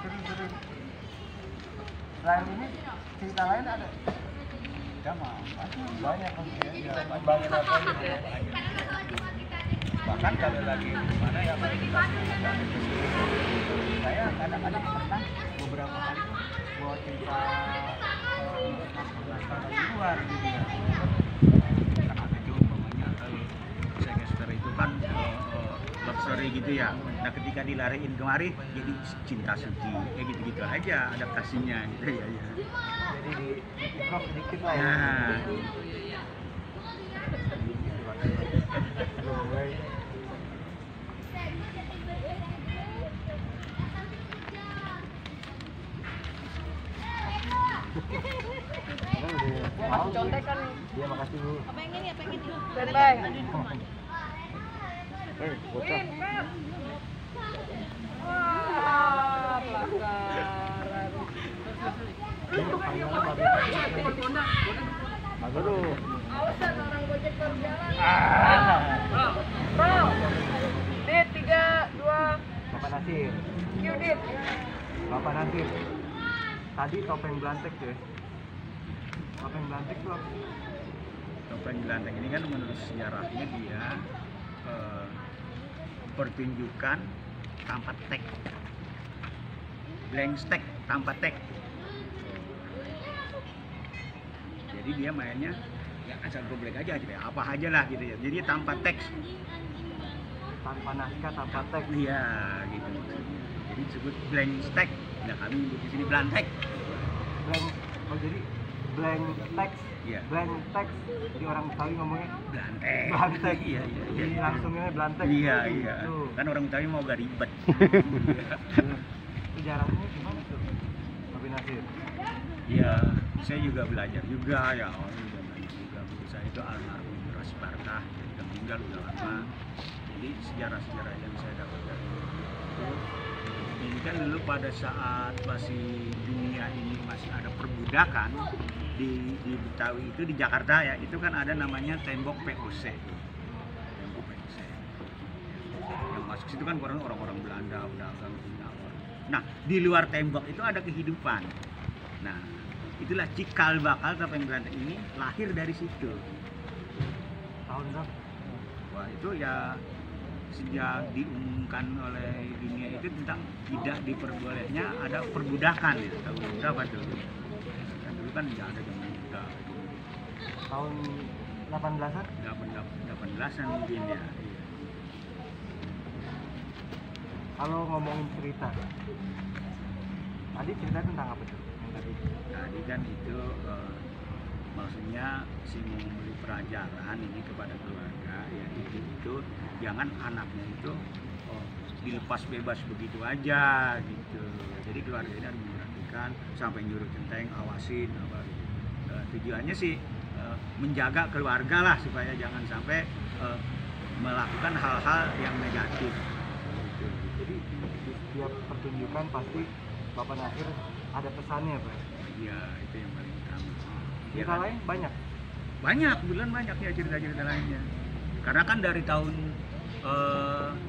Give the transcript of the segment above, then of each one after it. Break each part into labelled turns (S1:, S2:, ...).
S1: Seru-seru. Selain ini cerita lain ada?
S2: Ya mah
S1: Banyak kan ya.
S2: bangun apa gitu. Bahkan kalau lagi di mana ya saya kadang-kadang pernah beberapa kali buat cerita di luar gitu ya. Kan ada tuh umpamanya kalau saya gangster itu kan love story gitu ya. Nah ketika dilariin kemari jadi cinta suci kayak gitu-gitu aja adaptasinya gitu ya.
S1: Jadi di improv sedikit lah ya.
S2: Nah,
S1: Mau contekan nih. Iya makasih Bu.
S3: Pengen ya, pengen ya.
S1: Standby. Bocah.
S3: Wah, pelakaran.
S1: Aduh.
S3: Awasan orang Gojek baru jalan.
S1: Bro.
S3: Dit 3, 2,
S1: Bapak Nasir.
S3: Q Dit.
S1: Bapak Nasir. Tadi topeng belantek ya. Topeng belantek tuh apa?
S2: topeng gelanteng ini kan menurut sejarahnya dia pertunjukan tanpa tek, blank stack tanpa tek. Jadi dia mainnya ya asal goblek aja gitu ya, apa aja lah gitu ya. Jadi tanpa teks.
S1: Tanpa naskah, tanpa teks.
S2: Iya gitu. Jadi disebut blank stack. Nah kami di sini blantek.
S1: Blank. Oh jadi blank text.
S2: Iya.
S1: Blank text. Jadi orang Betawi ngomongnya
S2: Blantek.
S1: Blantek.
S2: Iya iya iya.
S1: Jadi langsungnya blantek.
S2: Iya iya.
S1: Tuh.
S2: Kan orang Betawi mau gak ribet.
S1: Sejarahnya gimana tuh? Bapak Nasir.
S2: Iya, saya juga belajar juga ya. Oh, juga belajar juga. Guru saya itu almarhum Ras Barkah, dia sudah meninggal udah lama. Jadi sejarah-sejarah yang saya dapat dari itu, ini kan dulu pada saat masih dunia ini masih ada perbudakan di Betawi itu di Jakarta ya, itu kan ada namanya tembok POC. Tembok POC. Yang masuk situ kan orang-orang Belanda, pedagang, nah di luar tembok itu ada kehidupan. Nah itulah cikal bakal topeng gelanteng ini lahir dari situ.
S1: Tahun berapa?
S2: Wah itu ya sejak diumumkan oleh dunia itu tentang tidak diperbolehnya ada perbudakan ya. Tahun berapa tuh? Kan dulu kan nggak ada zaman budak.
S1: Tahun 18-an?
S2: 18-an mungkin ya. Iya.
S1: Kalau ngomongin cerita, tadi cerita tentang apa tuh? Yang tadi?
S2: Tadi kan itu maksudnya si memberi pelajaran ini kepada keluarga ya itu jangan anaknya itu dilepas bebas begitu aja gitu. Jadi keluarga ini harus memperhatikan sampai nyuruh centeng awasin apa. Tujuannya sih menjaga keluarga lah supaya jangan sampai melakukan hal-hal yang negatif. Gitu.
S1: Jadi di setiap pertunjukan pasti Bapak Nasir ada pesannya Pak?
S2: Iya itu yang paling utama.
S1: Cerita lain banyak?
S2: Banyak, bulan banyak ya cerita-cerita lainnya. Karena kan dari tahun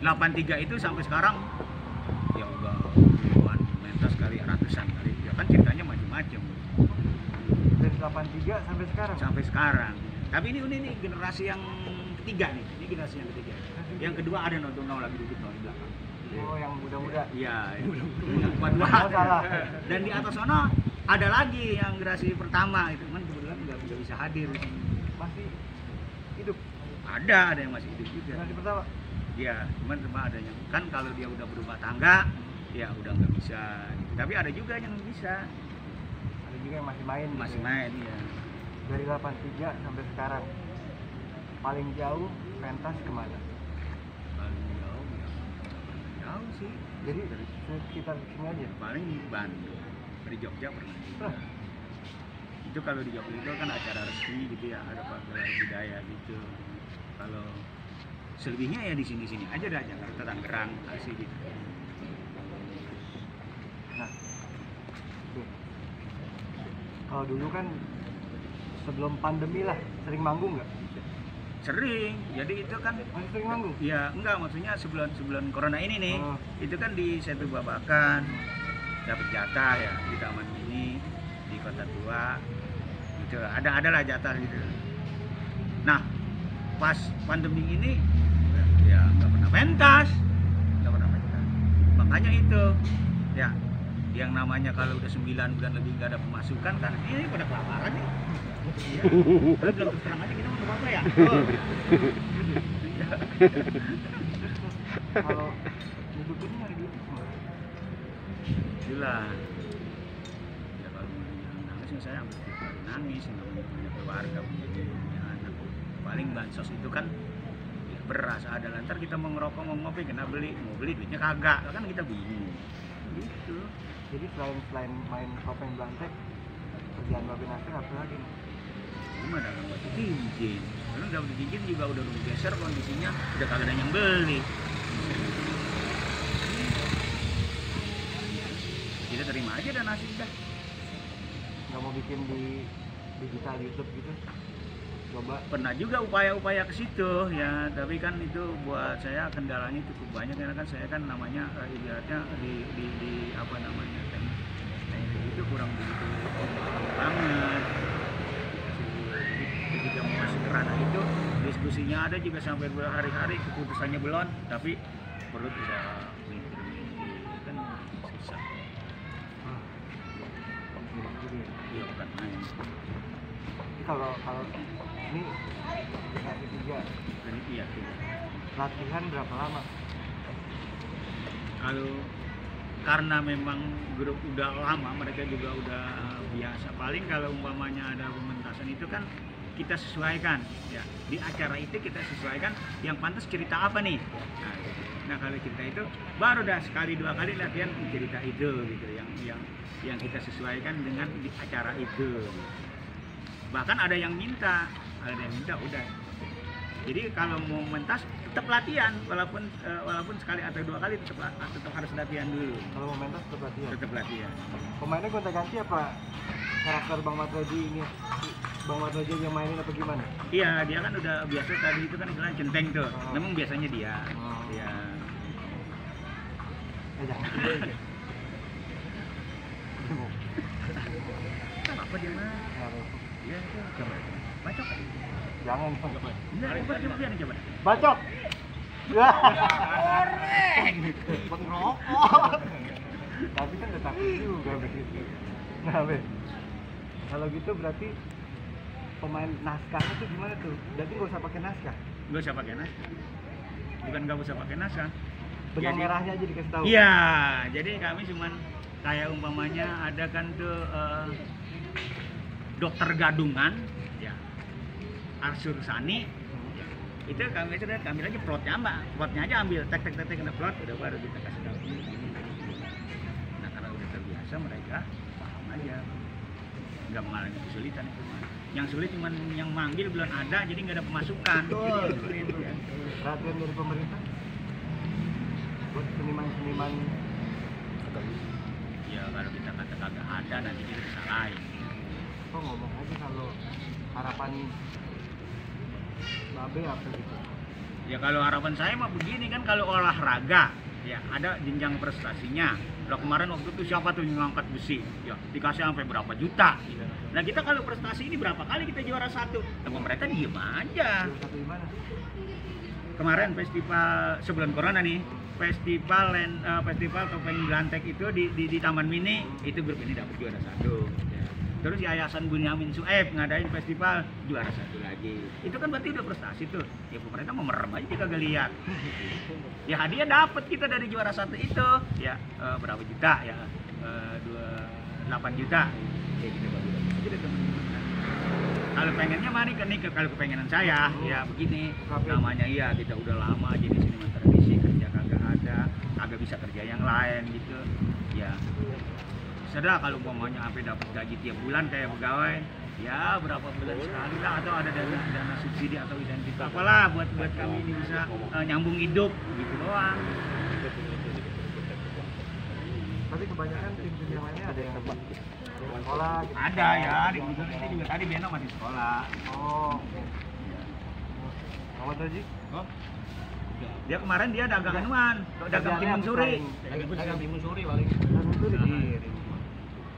S2: 83 itu sampai sekarang ya udah puluhan mentas kali, ratusan kali. Ya kan ceritanya macam-macam.
S1: Dari 83 sampai sekarang?
S2: Sampai sekarang. Tapi ini generasi yang ketiga nih. Ini generasi yang ketiga. Yang kedua ada nonton lagi duduk di belakang.
S1: Oh yang muda-muda?
S2: Iya, yang tua-tua.
S1: Oh, salah.
S2: Dan di atas sana ada lagi yang generasi pertama itu kan kebetulan nggak bisa hadir.
S1: Masih hidup?
S2: Ada yang masih hidup juga.
S1: Generasi pertama?
S2: Iya, cuman cuma ada yang kan kalau dia udah berumah tangga, ya udah nggak bisa. Tapi ada juga yang bisa.
S1: Ada juga yang masih main?
S2: Masih
S1: gitu ya?
S2: main, ya.
S1: Dari 83 sampai sekarang, paling jauh pentas kemana?
S2: Paling jauh ya, jauh sih.
S1: Jadi dari sekitar sini aja?
S2: Paling di Bandung, di Jogja pernah. Itu kalau di Jogja itu kan acara resmi gitu ya, ada pagelaran budaya gitu. Kalau selebihnya ya di sini-sini aja dah, Jakarta, Tangerang, Bekasi gitu.
S1: Nah, tuh. Kalau dulu kan sebelum pandemi lah, sering manggung nggak?
S2: Sering, jadi itu kan
S1: Masih sering manggung?
S2: ya enggak, maksudnya sebelum corona ini nih,
S1: Oh.
S2: itu kan di Setu Babakan dapat jatah ya di Taman Mini di Kota Tua, gitu. Adalah jatah gitu. Nah, pas pandemi ini ya nggak pernah pentas, makanya itu ya yang namanya kalau udah 9 bulan lebih nggak ada pemasukan kan ini pada kelaparan nih. Ya. Kalau belum terus terang aja kita mau apa ya?
S1: Kalau hidupnya nyari duit semua.
S2: Gila. Ya kalau nangis saya hampir tiap hari nangis, namanya punya keluarga, punya anak. Paling bansos itu kan ya beras ada, lantar kita mau ngerokok mau ngopi kena mau beli duitnya kagak, kan kita bingung. Gitu.
S1: Jadi selain main topeng blantek, kerjaan Babe Nasir apa lagi nih?
S2: Cuma dagang batu cincin. Lalu dagang cincin juga udah geser kondisinya, udah kagak ada yang beli. Kita terima aja dan nasib dah.
S1: Nggak mau bikin di digital YouTube gitu? Coba.
S2: Pernah juga upaya-upaya ke situ ya, tapi kan itu buat saya kendalanya cukup banyak karena kan saya kan namanya ibaratnya di apa namanya kan itu kurang begitu banget. Ketika mau masuk ke ranah itu diskusinya ada juga sampai berhari-hari, keputusannya belum, tapi perut bisa mikir kan susah. Iya bukan main.
S1: Jadi kalau ini generasi 3,
S2: Ini iya tuh.
S1: latihan berapa lama?
S2: Kalau karena memang grup udah lama, mereka juga udah biasa. Paling kalau umpamanya ada pementasan itu kan kita sesuaikan ya, di acara itu kita sesuaikan yang pantas cerita apa nih. Nah kalau cerita itu baru dah sekali 2 kali latihan cerita itu gitu, yang kita sesuaikan dengan di acara itu. Bahkan ada yang minta udah. Jadi kalau mau mentas tetap latihan, walaupun sekali atau 2 kali tetap harus latihan dulu.
S1: Kalau mau mentas tetap latihan?
S2: Tetap latihan.
S1: Pemainnya gonta-ganti apa karakter Bang Matroji ini? Bang Matroji yang mainin apa gimana?
S2: Iya, dia kan udah biasa tadi itu kan istilahnya centeng tuh.
S1: Oh.
S2: Memang biasanya dia.
S1: Oh.
S2: Iya.
S1: Jangan.
S2: Apa dia mah?
S1: Harus.
S2: Iya, itu coba. Bacok.
S1: Jangan.
S2: Enggak, coba dia coba.
S1: Bacok.
S3: Korek.
S1: Pengerokok. Tapi kan udah takut juga begitu. Nah, Be. Kalau gitu berarti pemain naskahnya tuh gimana tuh? Berarti nggak usah pakai naskah.
S2: Nggak usah pakai naskah. Bukan nggak usah pakai naskah.
S1: Benang
S2: Jadi-
S1: merahnya aja dikasih tahu.
S2: Iya, jadi kami cuman kayak umpamanya ada kan tuh dokter gadungan, ya, Arsur Sani, ya. Itu kami aja plotnya aja ambil, tek kena plot, udah baru kita kasih tahu. Nah karena udah terbiasa mereka paham aja, nggak mengalami kesulitan itu. Yang sulit cuman yang manggil belum ada, jadi nggak ada pemasukan.
S1: Betul.
S2: Itu sulit, ya.
S1: Perhatian dari pemerintah buat seniman-seniman.
S2: Ya kalau kita kata kagak ada nanti kita disalahin.
S1: Kok ngomong aja kalau harapan Babe apa gitu?
S2: Ya kalau harapan saya mah begini kan, kalau olahraga ya ada jenjang prestasinya. Lah kemarin waktu itu siapa tuh yang ngangkat besi? Ya dikasih sampai berapa juta. Gitu. Nah kita kalau prestasi ini berapa kali kita juara 1? Nah pemerintah diem aja.
S1: Juara satu di mana?
S2: Kemarin festival sebelum corona nih, festival topeng Blantek itu di Taman Mini, itu grup ini dapat juara 1. Ya. Terus Yayasan Bunyamin Sueb ngadain festival juara 1 lagi. Itu kan berarti udah prestasi tuh. Ya pemerintah mau merem aja kagak lihat. Ya hadiah dapat kita dari juara 1 itu. Ya berapa juta ya? 8 juta. Ya kita bagi aja deh teman-teman. Kalau pengennya mari ke nih, kalau kepengenan saya ya begini. Namanya iya kita udah lama jadi seniman tradisi, kerja kagak ada, kagak bisa kerja yang lain gitu. Ya sedang kalau umpamanya sampai dapat gaji tiap bulan kayak pegawai, ya berapa bulan sekali lah, atau ada dana subsidi atau insentif apalah buat kami ini bisa nyambung hidup gitu doang.
S1: Tapi kebanyakan tim-tim yang lainnya ada yang sekolah gitu.
S2: Ada ya, di Gudul ini juga tadi Beno masih sekolah.
S1: Oh. Apa tuh Ji?
S2: Oh. Dia kemarin dia dagang anuan, dagang timun suri.
S4: Dagang timun suri paling.
S1: Timun suri.
S2: Iya.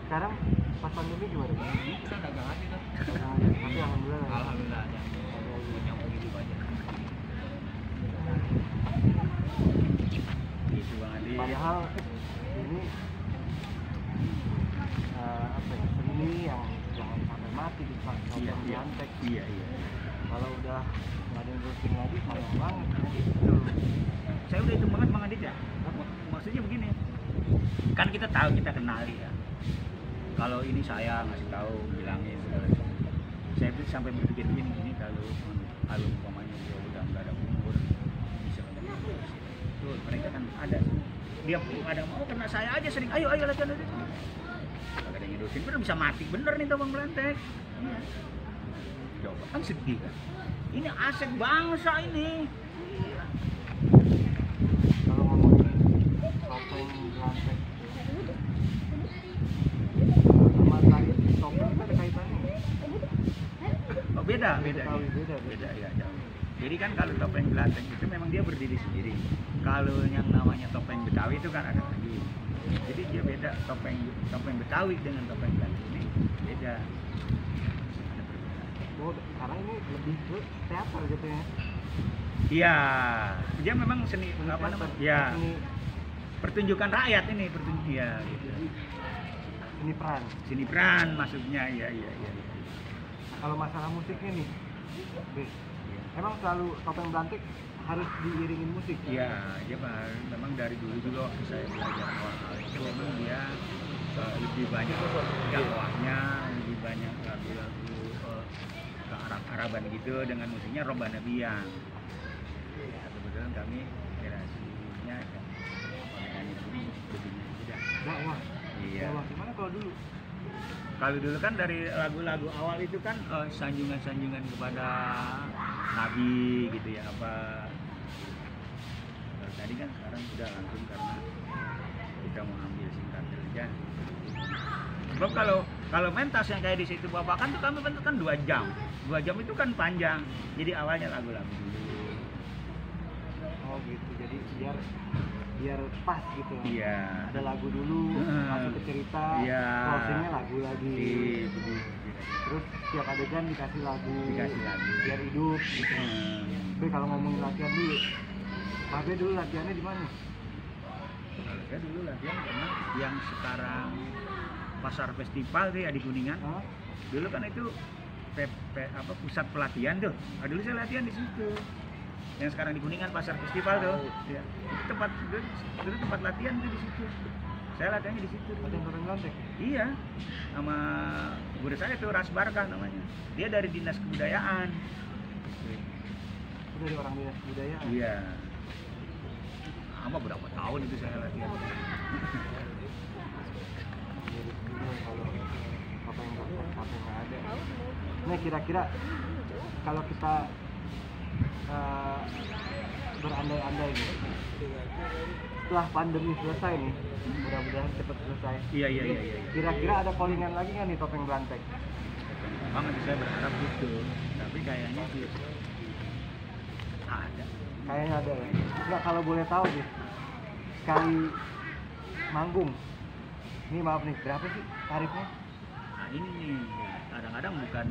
S1: Sekarang pas pandemi gimana?
S4: Bisa dagang aja kan.
S1: Dagang aja. Tapi alhamdulillah.
S4: Alhamdulillah yang nyambung hidup aja.
S2: Gitu Bang Adi.
S1: Padahal ini apa ya, seni yang jangan sampai mati di depan
S2: Iya,
S1: di
S2: iya.
S1: antek.
S2: Iya, iya.
S1: Kalau udah nggak ada yang terusin lagi sayang banget.
S2: Gitu. Saya udah hitung banget Bang Adit ya. Maksudnya begini, kan kita tahu, kita kenal ya. Kalau ini saya ngasih tahu, bilangin. Saya tuh sampai berpikir gini kalau umpamanya dia udah nggak ada umur, bisa ketemu. Tuh, mereka kan ada. Dia ada mau karena saya aja sering, ayo latihan aja. Gak ada yang ngedosin, bener bisa mati bener nih Bang Belantek. Iya. Coba kan sedih kan. Ini aset bangsa ini. Iya.
S1: Kalau ngomongin topeng Belantek sama tari topeng itu ada kaitannya nggak?
S2: Oh beda
S1: Beda
S2: ya. Jauh. Jadi kan kalau topeng Belantek itu memang dia berdiri sendiri. Kalau yang namanya topeng Betawi itu kan ada lagi. Jadi dia beda, topeng Betawi dengan topeng Belantek ini beda. Ada perbedaan.
S1: Oh, sekarang ini lebih ke teater gitu ya.
S2: Iya, dia memang seni apa
S1: Teater.
S2: namanya? Iya,
S1: Seni,
S2: pertunjukan rakyat ini, ya gitu.
S1: seni peran.
S2: Seni peran maksudnya, iya.
S1: Kalau masalah musiknya nih, Be, emang selalu topeng Belantek harus diiringin musik.
S2: Iya, dia memang dari dulu juga waktu saya belajar awal itu memang dia lebih banyak dakwahnya, lebih banyak lagu-lagu ke Arab-Araban gitu dengan musiknya Robban Nabian. Ya, kebetulan kami generasinya dengan itu begini tidak.
S1: Dakwah.
S2: Iya.
S1: Dakwah gimana kalau dulu?
S2: Kalau dulu kan dari lagu-lagu awal itu kan sanjungan-sanjungan kepada Nabi gitu ya apa. Kalau tadi kan sekarang sudah langsung karena kita mau ambil singkat saja. Sebab kalau mentas yang kayak di situ Bapak kan tuh kami bentuk kan 2 jam. 2 jam itu kan panjang. Jadi awalnya lagu-lagu dulu.
S1: Oh gitu. Jadi biar pas gitu.
S2: Iya.
S1: Ada lagu dulu, masuk ke cerita,
S2: Iya.
S1: closingnya lagu lagi.
S2: Jadi
S1: Terus setiap adegan dikasih lagu.
S2: Dikasih lagu.
S1: Biar hidup gitu. Tapi kalau ngomongin latihan dulu, Babe dulu latihannya di mana?
S2: kalau saya dulu latihan karena yang sekarang pasar festival tuh ya di Kuningan.
S1: Hah?
S2: Dulu kan itu pusat pelatihan tuh. Nah, dulu saya latihan di situ. Yang sekarang di Kuningan pasar festival tuh. Ya. Itu dulu tempat latihan tuh di situ. Saya latihannya di situ.
S1: Latihan topeng Belantek.
S2: Iya. Sama guru saya tuh Ras Barkah namanya. Dia dari Dinas Kebudayaan.
S1: Itu dari orang dinas kebudayaan.
S2: Iya. Sama berapa tahun itu saya latihan.
S1: Jadi bingung kalau topeng nggak ada. Nah kira-kira kalau kita berandai-andai gitu, setelah pandemi selesai nih, mudah-mudahan cepat selesai.
S2: Iya.
S1: Kira-kira ada callingan lagi nggak nih topeng Belantek?
S2: Banget saya berharap gitu. Tapi kayaknya sih ada.
S1: Kayaknya ada ya. Nggak, kalau boleh tahu sih, sekali manggung, ini maaf nih, berapa sih tarifnya?
S2: Nah ini nih, kadang-kadang bukan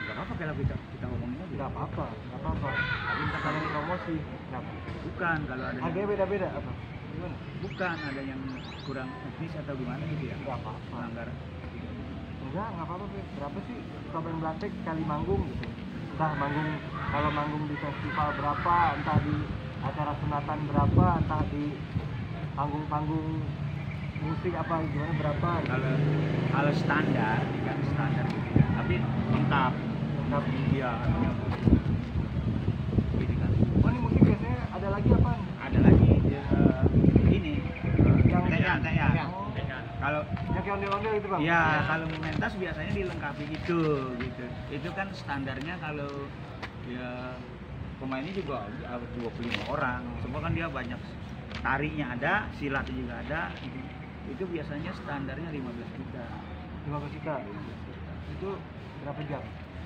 S2: nggak apa-apa kalau kita ngomongin aja.
S1: Nggak apa-apa. Tapi kita kalian promosi, kenapa?
S2: Bukan kalau ada
S1: Harganya
S2: yang,
S1: beda-beda apa? Gimana?
S2: bukan ada yang kurang etnis atau gimana gitu ya.
S1: Nggak apa-apa.
S2: Melanggar.
S1: Nggak apa-apa, Be. Berapa sih topeng Belantek sekali manggung gitu? Entah manggung, kalau manggung di festival berapa, entah di acara sunatan berapa, entah di panggung-panggung musik apa gimana berapa gitu.
S2: Kalau standar, kan standar gitu ya. Tapi lengkap.
S1: Lengkap.
S2: Iya. Gitu kan.
S1: Oh ini musik biasanya ada lagi apa?
S2: Ada lagi ini
S1: Yang
S2: kayak
S1: Oh.
S2: kalau
S1: Yang kayak ondel-ondel itu bang?
S2: ya kalau mentas biasanya dilengkapi gitu. Itu kan standarnya kalau ya pemainnya juga 25 orang. Semua kan dia banyak tarinya ada, silatnya juga ada. Itu biasanya standarnya 15 juta.
S1: 15 juta. Itu berapa jam?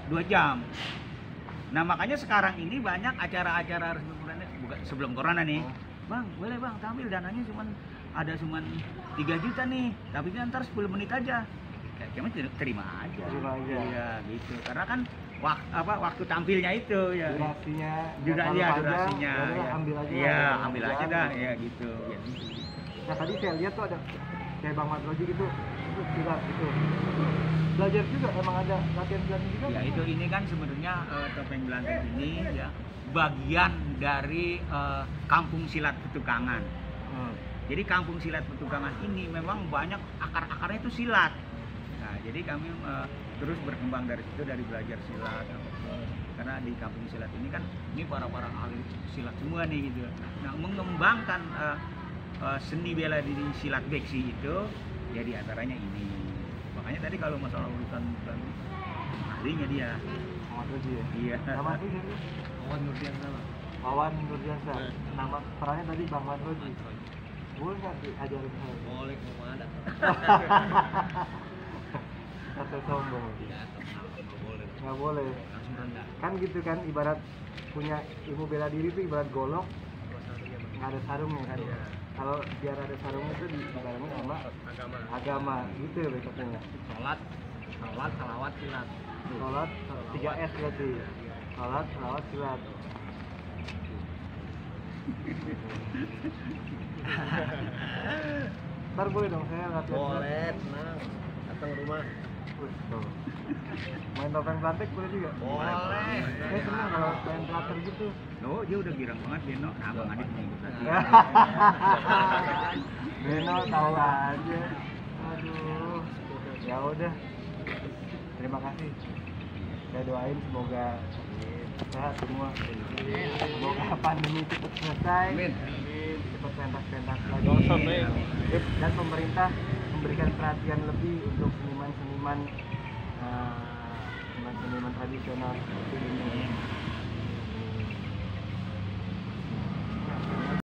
S2: 2 jam. Nah makanya sekarang ini banyak acara-acara resmi bukan sebelum corona nih. Bang, boleh bang tampil, dananya ada cuman 3 juta nih, tapi kan ntar 10 menit aja. Kayak gimana terima aja.
S1: Terima aja.
S2: Iya gitu. Karena kan waktu tampilnya itu ya.
S1: Durasinya.
S2: Durasinya.
S1: Ya,
S2: Ya.
S1: ambil aja.
S2: Iya, ambil aja dah ya gitu. Ya.
S1: Nah tadi saya lihat tuh ada kayak Bang Madroji gitu, itu silat gitu. Belajar juga, emang ada latihan silat juga?
S2: Ya itu ini kan sebenarnya topeng Belantik ini ya bagian dari kampung silat Petukangan. Jadi kampung silat Petukangan ini memang banyak akar-akarnya itu silat. Nah jadi kami terus berkembang dari situ, dari belajar silat. Karena di kampung silat ini kan ini para ahli silat semua nih gitu. Nah mengembangkan seni bela diri silat beksi itu ya diantaranya ini. Makanya tadi kalau masalah urusan ahlinya dia.
S1: Madroji ya?
S2: Iya.
S1: Nama itu siapa?
S4: Wawan Nurdiansa.
S1: Wawan Nurdiansa. Nama perannya tadi Bang Madroji. Boleh nggak diajarin saya?
S4: Boleh mau ada.
S1: Kata sombong.
S4: Tidak boleh.
S1: Nggak boleh.
S4: Langsung rendah.
S1: Kan gitu kan, ibarat punya ilmu bela diri itu ibarat golok, nggak ada sarungnya kan. Kalau biar ada sarungnya itu dibarengin sama agama gitu ya besoknya.
S4: Sholat, salawat, silat.
S1: Sholat 3S berarti. Sholat, salawat, silat. Ntar boleh dong saya latihan.
S4: Boleh, tenang. Datang rumah.
S1: Wih, tuh. Main topeng Belantik boleh juga?
S4: Boleh.
S1: Saya senang kalau main teater gitu.
S2: Oh dia udah girang banget Beno. Nah Bang Adit nih.
S1: Beno tahu aja. Aduh. Ya udah. Terima kasih. Saya doain semoga sehat semua. Semoga pandemi cepat selesai.
S4: Amin.
S1: Cepat pentas-pentas lagi.
S2: Amin.
S1: Dan pemerintah memberikan perhatian lebih untuk seniman-seniman tradisional seperti ini.